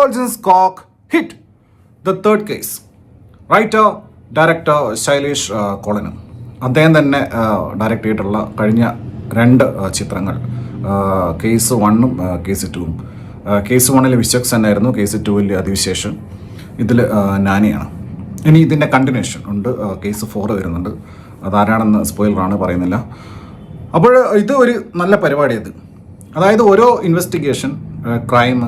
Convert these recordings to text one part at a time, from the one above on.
Fulgence Cock hit the third case. Writer director Sailesh കോളനും അദ്ദേഹം തന്നെ ഡയറക്റ്റ് ചെയ്തിട്ടുള്ള കഴിഞ്ഞ 2 ചിത്രങ്ങൾ കേസ് 1ഉം കേസ് 2ഉം. കേസ് 1-ൽ വിശ്വക് സെൻ ആയിരുന്നു, കേസ് 2-ൽ അതിവിശേഷൻ, ഇതിൽ നാനിയാണ്. ഇനി ഇതിൻ്റെ കണ്ടിന്യൂഷൻ ഉണ്ട്, കേസ് 4 വരുന്നുണ്ട്. അതാരാണെന്ന് സ്പോയിലറാണ്, പറയുന്നില്ല. അപ്പോൾ ഇത് ഒരു നല്ല പരിപാടിയത്. അതായത് ഓരോ ഇൻവെസ്റ്റിഗേഷൻ, ക്രൈം,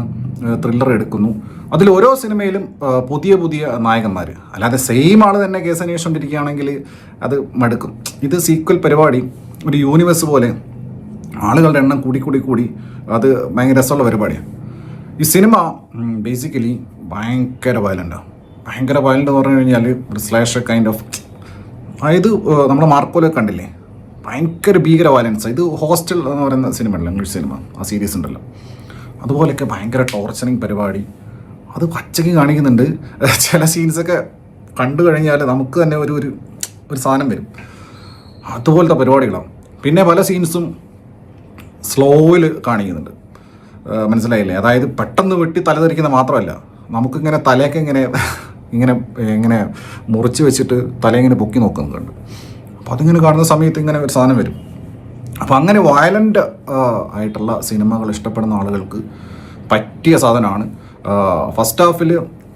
ത്രില്ലർ എടുക്കുന്നു. അതിൽ ഓരോ സിനിമയിലും പുതിയ പുതിയ നായകന്മാർ, അല്ലാതെ സെയിം ആൾ തന്നെ കേസ് അന്വേഷിച്ചുകൊണ്ടിരിക്കുകയാണെങ്കിൽ അത് മടുക്കും. ഇത് സീക്വൽ പരിപാടി, ഒരു യൂണിവേഴ്സ് പോലെ ആളുകളുടെ എണ്ണം കൂടി അത് ഭയങ്കര രസമുള്ള പരിപാടിയാണ്. ഈ സിനിമ ബേസിക്കലി ഭയങ്കര വയലൻ്റാണ്. ഭയങ്കര വയലൻ്റ് എന്ന് പറഞ്ഞു കഴിഞ്ഞാൽ ഒരു സ്ലാഷ് കൈൻഡ് ഓഫ്, അതായത് നമ്മുടെ മാർക്കോലൊക്കെ കണ്ടില്ലേ, ഭയങ്കര ഭീകര വയലൻസ്. ഇത് ഹോസ്റ്റൽ എന്ന് പറയുന്ന സിനിമ ഉണ്ടല്ലോ, ഇംഗ്ലീഷ് സിനിമ, ആ സീരീസ് ഉണ്ടല്ലോ, അതുപോലെയൊക്കെ ഭയങ്കര ടോർച്ചറിങ് പരിപാടി അത് പച്ചയ്ക്ക് കാണിക്കുന്നുണ്ട്. ചില സീൻസൊക്കെ കണ്ടു കഴിഞ്ഞാൽ നമുക്ക് തന്നെ ഒരു സാധനം വരും, അതുപോലത്തെ പരിപാടികളാണ്. പിന്നെ പല സീൻസും സ്ലോയിൽ കാണിക്കുന്നുണ്ട്, മനസ്സിലായില്ലേ? അതായത് പെട്ടെന്ന് വെട്ടി തലതെറിക്കുന്ന മാത്രമല്ല, നമുക്കിങ്ങനെ തലയൊക്കെ ഇങ്ങനെ മുറിച്ച് വെച്ചിട്ട് തലയിങ്ങനെ പൊക്കി നോക്കുന്നുണ്ട്. അപ്പോൾ അതിങ്ങനെ കാണുന്ന സമയത്ത് ഇങ്ങനെ ഒരു സാധനം വരും. അപ്പോൾ അങ്ങനെ വയലൻ്റ് ആയിട്ടുള്ള സിനിമകൾ ഇഷ്ടപ്പെടുന്ന ആളുകൾക്ക് പറ്റിയ സാധനമാണ്. ഫസ്റ്റ് ഹാഫിൽ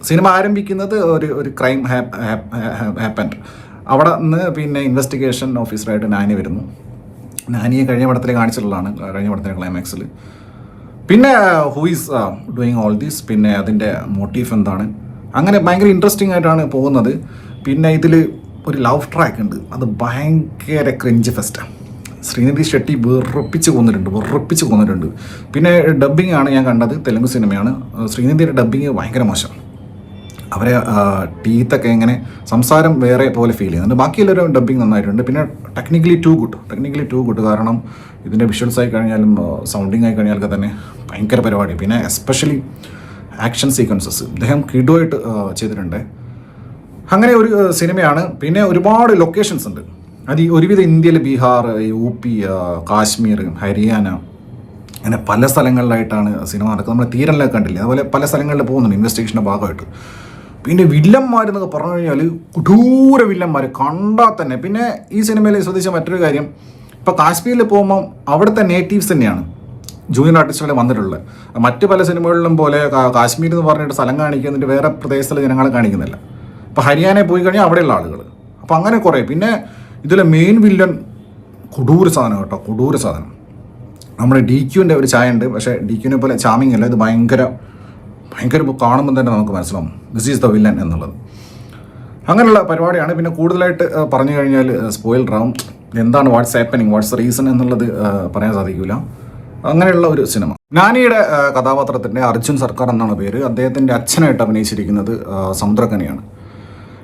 സിനിമ ആരംഭിക്കുന്നത് ഒരു ക്രൈം ഹാപ്പൻഡ്, അവിടെ നിന്ന് പിന്നെ ഇൻവെസ്റ്റിഗേഷൻ ഓഫീസറായിട്ട് നാനി വരുന്നു. നാനിയെ കഴിഞ്ഞ പടത്തിൽ കാണിച്ചിട്ടുള്ളതാണ്, കഴിഞ്ഞ പടത്തിൻ്റെ ക്ലൈമാക്സിൽ. പിന്നെ who is doing all these, പിന്നെ അതിൻ്റെ മോട്ടീവ് എന്താണ്, അങ്ങനെ ഭയങ്കര ഇൻട്രസ്റ്റിംഗ് ആയിട്ടാണ് പോകുന്നത്. പിന്നെ ഇതിൽ ഒരു ലവ് ട്രാക്ക് ഉണ്ട്, അത് ഭയങ്കര ക്രിഞ്ച് ഫെസ്റ്റാണ്. ശ്രീനിധി ഷെട്ടി വെറുപ്പിച്ച് കൊന്നിട്ടുണ്ട്. പിന്നെ ഡബ്ബിംഗ് ആണ് ഞാൻ കണ്ടത്, തെലുങ്ക് സിനിമയാണ്. ശ്രീനിധിയുടെ ഡബ്ബിങ് ഭയങ്കര മോശം. അവരെ ടീത്തൊക്കെ ഇങ്ങനെ സംസാരം വേറെ പോലെ ഫീൽ ചെയ്യുന്നുണ്ട്. ബാക്കിയെല്ലാവരും ഡബ്ബിങ് നന്നായിട്ടുണ്ട്. പിന്നെ ടെക്നിക്കലി ടു ഗുഡ്, കാരണം ഇതിൻ്റെ വിഷ്വൽസ് ആയി കഴിഞ്ഞാലും സൗണ്ടിങ് ആയി കഴിഞ്ഞാലൊക്കെ തന്നെ ഭയങ്കര പരിപാടി. പിന്നെ എസ്പെഷ്യലി ആക്ഷൻ സീക്വൻസസ് ഇദ്ദേഹം കിടുവായിട്ട് ചെയ്തിട്ടുണ്ട്. അങ്ങനെ ഒരു സിനിമയാണ്. പിന്നെ ഒരുപാട് ലൊക്കേഷൻസ് ഉണ്ട്. അത് ഈ ഒരുവിധം ഇന്ത്യയിൽ ബീഹാർ, UP, കാശ്മീർ, ഹരിയാന, അങ്ങനെ പല സ്ഥലങ്ങളിലായിട്ടാണ് സിനിമ നടക്കുന്നത്. നമ്മൾ തീരനിലൊക്കെ കണ്ടില്ലേ, അതുപോലെ പല സ്ഥലങ്ങളിൽ പോകുന്നുണ്ട് ഇൻവെസ്റ്റിഗേഷൻ്റെ ഭാഗമായിട്ട്. പിന്നെ വില്ലന്മാരെന്നൊക്കെ പറഞ്ഞു കഴിഞ്ഞാൽ കൊടൂര വില്ലന്മാർ കണ്ടാൽ തന്നെ. പിന്നെ ഈ സിനിമയിൽ ശ്രദ്ധിച്ച മറ്റൊരു കാര്യം, ഇപ്പോൾ കാശ്മീരിൽ പോകുമ്പം അവിടുത്തെ നേറ്റീവ്സ് തന്നെയാണ് ജൂനിയർ ആർട്ടിസ്റ്റുകൾ വന്നിട്ടുള്ളത്. മറ്റ് പല സിനിമകളിലും പോലെ കാശ്മീർ എന്ന് പറഞ്ഞിട്ട് സ്ഥലം കാണിക്കുന്നിട്ട് വേറെ പ്രദേശത്തിലെ ജനങ്ങളെ കാണിക്കുന്നില്ല. ഇപ്പോൾ ഹരിയാനയിൽ പോയി കഴിഞ്ഞാൽ അവിടെയുള്ള ആളുകൾ. അപ്പോൾ അങ്ങനെ കുറേ. പിന്നെ ഇതിലെ മെയിൻ വില്ലൻ കൊടൂര സാധനം കേട്ടോ, കൊടൂര സാധനം. നമ്മുടെ DQൻ്റെ ഒരു ചായ ഉണ്ട്, പക്ഷേ DQനെ പോലെ ചാമിങ് അല്ല, ഇത് ഭയങ്കര കാണുമ്പോൾ തന്നെ നമുക്ക് മനസ്സിലാവും ദിസ് ഈസ് ദ വില്ലൻ എന്നുള്ളത്. അങ്ങനെയുള്ള പരിപാടിയാണ്. പിന്നെ കൂടുതലായിട്ട് പറഞ്ഞു കഴിഞ്ഞാൽ സ്പോയിലറാവും, എന്താണ് വാട്ട്സ് ഹാപ്പനിങ്, വാട്ട്സ് റീസൺ എന്നുള്ളത് പറയാൻ സാധിക്കില്ല. അങ്ങനെയുള്ള ഒരു സിനിമ. നാനിയുടെ കഥാപാത്രത്തിൻ്റെ അർജുൻ സർക്കാർ എന്നാണ് പേര്. അദ്ദേഹത്തിൻ്റെ അച്ഛനായിട്ട് അഭിനയിച്ചിരിക്കുന്നത് സമുദ്രകനിയാണ്.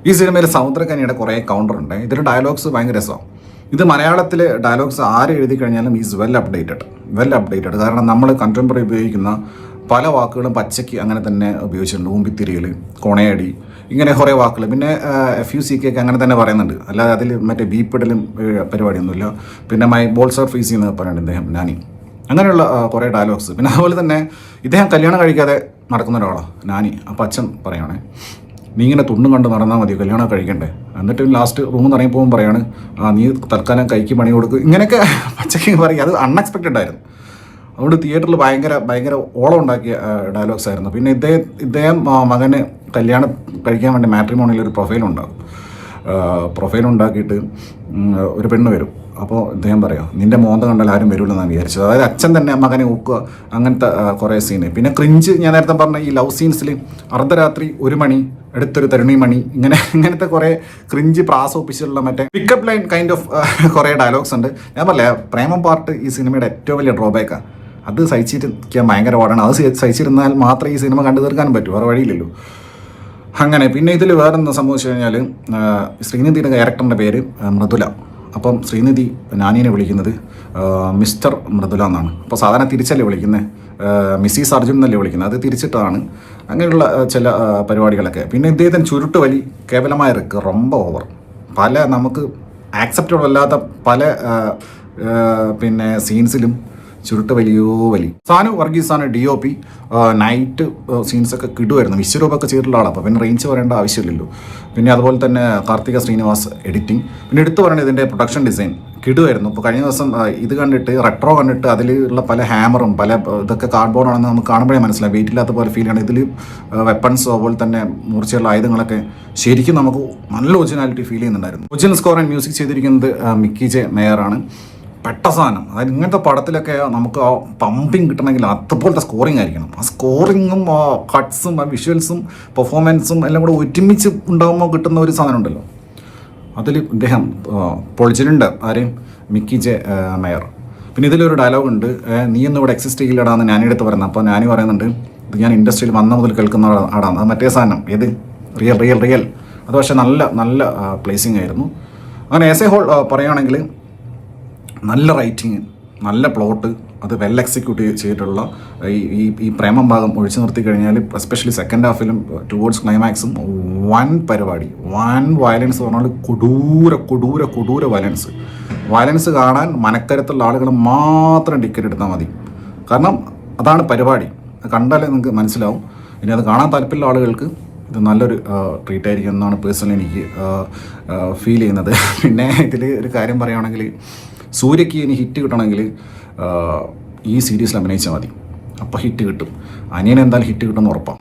ഈ സിനിമയിൽ സമുദ്രകനിയുടെ കുറേ കൗണ്ടറുണ്ട്. ഇതിൻ്റെ ഡയലോഗ്സ് ഭയങ്കര രസമാണ്. ഇത് മലയാളത്തിലെ ഡയലോഗ്സ് ആര് എഴുതി കഴിഞ്ഞാലും ഈസ് വെൽ അപ്ഡേറ്റഡ്. കാരണം നമ്മൾ കണ്ടംപററി ഉപയോഗിക്കുന്ന പല വാക്കുകളും പച്ചയ്ക്ക് അങ്ങനെ തന്നെ ഉപയോഗിച്ചിട്ടുണ്ട്. ഊമ്പിത്തിരിയൽ, കൊണയടി, ഇങ്ങനെ കുറേ വാക്കുകൾ. പിന്നെ FUCK ഒക്കെ അങ്ങനെ തന്നെ പറയുന്നുണ്ട്, അല്ലാതെ അതിൽ മറ്റേ ബീപ്പിടലും പരിപാടിയൊന്നുമില്ല. പിന്നെ മൈ ബോൾസ് ആർ ഫീസി എന്ന് പറയുന്നുണ്ട് ഇദ്ദേഹം, നാനി. അങ്ങനെയുള്ള കുറേ ഡയലോഗ്സ്. പിന്നെ അതുപോലെ തന്നെ ഇദ്ദേഹം കല്യാണം കഴിക്കാതെ നടക്കുന്ന ഒരാളാണ് നാനി. അപ്പോൾ അച്ഛൻ പറയുകയാണേ, നീ ഇങ്ങനെ തുണ്ണും കണ്ട് നടന്നാൽ മതി, കല്യാണം കഴിക്കണ്ടേ. എന്നിട്ട് ലാസ്റ്റ് റൂമിൽ നിന്ന് ഇറങ്ങി പോകുമ്പോൾ പറയാണ്, നീ തൽക്കാലം കൈക്ക് പണി കൊടുക്കുക, ഇങ്ങനെയൊക്കെ പച്ചയ്ക്ക് പറയും. അത് അൺഎക്സ്പെക്റ്റഡ് ആയിരുന്നു. അതുകൊണ്ട് തിയേറ്ററിൽ ഭയങ്കര ഓളം ഉണ്ടാക്കിയ ഡയലോഗ്സ് ആയിരുന്നു. പിന്നെ ഇദ്ദേഹം മകന് കല്യാണം കഴിക്കാൻ വേണ്ടി മാട്രിമോണിയിൽ ഒരു പ്രൊഫൈൽ ഉണ്ടാക്കിയിട്ട് ഒരു പെണ്ണ് വരും. അപ്പോൾ ഇദ്ദേഹം പറയാം, നിൻ്റെ മോന്ത കണ്ടാൽ ആരും വരില്ലെന്നാണ് വിചാരിച്ചത്. അതായത് അച്ഛൻ തന്നെ മകനെ ഊക്കുക, അങ്ങനത്തെ കുറേ സീന്. പിന്നെ ക്രിഞ്ച്, ഞാൻ നേരത്തെ പറഞ്ഞ ഈ ലവ് സീൻസിൽ അർദ്ധരാത്രി 1 മണി അടുത്തൊരു തരുണിമണി, ഇങ്ങനത്തെ കുറേ ക്രിഞ്ച് പ്രാസൊപ്പിച്ചുള്ള മറ്റേ പിക്കപ്പ് ലൈൻ കൈൻഡ് ഓഫ് കുറേ ഡയലോഗ്സ് ഉണ്ട്. ഞാൻ പറയാം, പ്രേമം പാർട്ട് ഈ സിനിമയുടെ ഏറ്റവും വലിയ ഡ്രോബാക്കാണ്. അത് സഹിച്ചിരിക്കാൻ ഭയങ്കര പാടാണ്. അത് സഹിച്ചിരുന്നാൽ മാത്രമേ ഈ സിനിമ കണ്ടു തീർക്കാനും പറ്റൂ, വേറെ വഴിയില്ലല്ലോ. അങ്ങനെ പിന്നെ ഇതിൽ വേറെന്താ സംഭവിച്ചു കഴിഞ്ഞാൽ, ശ്രീനിധിയുടെ ക്യാരക്ടറിൻ്റെ പേര് മൃദുല. അപ്പം ശ്രീനിധി നാനീനെ വിളിക്കുന്നത് മിസ്റ്റർ മൃദുല എന്നാണ്. അപ്പോൾ സാധാരണ തിരിച്ചല്ലേ വിളിക്കുന്നത്, മിസ്സിസ് അർജുൻ എന്നല്ലേ വിളിക്കുന്നത്, അത് തിരിച്ചിട്ടാണ്. അങ്ങനെയുള്ള ചില പരിപാടികളൊക്കെ. പിന്നെ ഇദ്ദേഹത്തിന് ചുരുട്ട് വലി കേവലമായ റിക്ക് റൊമ്പ ഓവർ. നമുക്ക് ആക്സെപ്റ്റബിൾ അല്ലാത്ത പല പിന്നെ സീൻസിലും ചുരുട്ട് വലിയോ വലി. സാനു വർഗീസാണ് DOP. നൈറ്റ് സീൻസൊക്കെ കിടുമായിരുന്നു. വിശ്വരൂപമൊക്കെ ചെയ്തിട്ടുള്ള ആളാണ്, അപ്പോൾ പിന്നെ റേഞ്ച് പറയേണ്ട ആവശ്യമില്ലല്ലോ. പിന്നെ അതുപോലെ തന്നെ കാർത്തിക ശ്രീനിവാസ് എഡിറ്റിംഗ്. പിന്നെ എടുത്തു പറയുന്നത് ഇതിൻ്റെ പ്രൊഡക്ഷൻ ഡിസൈൻ കിടുമായിരുന്നു. ഇപ്പോൾ കഴിഞ്ഞ ദിവസം ഇത് കണ്ടിട്ട് റെട്രോ കണ്ടിട്ട് അതിലുള്ള പല ഹാമറും പല ഇതൊക്കെ കാർഡ്ബോർഡാണെന്ന് നമുക്ക് കാണുമ്പോഴേ മനസ്സിലായി. വെയിറ്റ് ഇല്ലാത്ത പോലെ ഫീൽ ചെയ്യണം. ഇതിൽ വെപ്പൺസ് അതുപോലെ തന്നെ മൂർച്ചയുള്ള ആയുധങ്ങളൊക്കെ ശരിക്കും നമുക്ക് നല്ല ഒറിജിനാലിറ്റി ഫീൽ ചെയ്യുന്നുണ്ടായിരുന്നു. ഒറിജിനൽ സ്കോർ ആൻഡ് മ്യൂസിക് ചെയ്തിരിക്കുന്നത് മിക്കി ജെ മേയറാണ്. പെട്ട സാധനം. അതായത് ഇങ്ങനത്തെ പടത്തിലൊക്കെ നമുക്ക് ആ പമ്പിങ് കിട്ടണമെങ്കിൽ അതുപോലത്തെ സ്കോറിങ് ആയിരിക്കണം. ആ സ്കോറിങ്ങും ആ കട്ട്സും ആ വിഷ്വൽസും പെർഫോമൻസും എല്ലാം കൂടെ ഒരുമിച്ച് ഉണ്ടാകുമ്പോൾ കിട്ടുന്ന ഒരു സാധനം ഉണ്ടല്ലോ, അതിൽ ഇദ്ദേഹം പൊളിച്ചിട്ടുണ്ട്. ആരെയും മിക്കി ജെ മേയർ. പിന്നെ ഇതിലൊരു ഡയലോഗുണ്ട്, നീയൊന്നും ഇവിടെ എക്സിസ്റ്റ് ചെയ്യില്ലടാന്ന് ഞാനിടത്ത് പറയുന്നത്. അപ്പോൾ ഞാനി പറയുന്നുണ്ട്, ഇത് ഞാൻ ഇൻഡസ്ട്രിയിൽ വന്ന മുതൽ കേൾക്കുന്ന ആടാണ്. അത് മറ്റേ സാധനം ഏത് റിയൽ അത് പക്ഷേ നല്ല പ്ലേസിങ് ആയിരുന്നു. അങ്ങനെ ആസ് എ ഹോൾ പറയുകയാണെങ്കിൽ നല്ല റൈറ്റിങ്, നല്ല പ്ലോട്ട്, അത് വെൽ എക്സിക്യൂട്ട് ചെയ്തിട്ടുള്ള ഈ പ്രേമം ഭാഗം ഒഴിച്ചു നിർത്തി കഴിഞ്ഞാൽ എസ്പെഷ്യലി സെക്കൻഡ് ഹാഫിലും ടുവേർഡ്സ് ക്ലൈമാക്സും വൻ പരിപാടി. വൻ വയലൻസ് പറഞ്ഞാൽ കൊടൂര വയലൻസ് കാണാൻ മനക്കരത്തുള്ള ആളുകൾ മാത്രം ടിക്കറ്റ് എടുത്താൽ മതി. കാരണം അതാണ് പരിപാടി. കണ്ടാലേ നിങ്ങൾക്ക് മനസ്സിലാവും. ഇനി അത് കാണാൻ താല്പര്യമുള്ള ആളുകൾക്ക് ഇത് നല്ലൊരു ട്രീറ്റ് ആയിരിക്കും എന്നാണ് പേഴ്സണലി എനിക്ക് ഫീൽ ചെയ്യുന്നത്. പിന്നെ ഇതിൽ ഒരു കാര്യം പറയുകയാണെങ്കിൽ, സൂര്യയ്ക്ക് ഇനി ഹിറ്റ് കിട്ടണമെങ്കിൽ ഈ സീരീസിൽ അഭിനയിച്ചാൽ മതി, അപ്പോൾ ഹിറ്റ് കിട്ടും. അനിയൻ എന്തായാലും ഹിറ്റ് കിട്ടുമെന്ന് ഉറപ്പാണ്.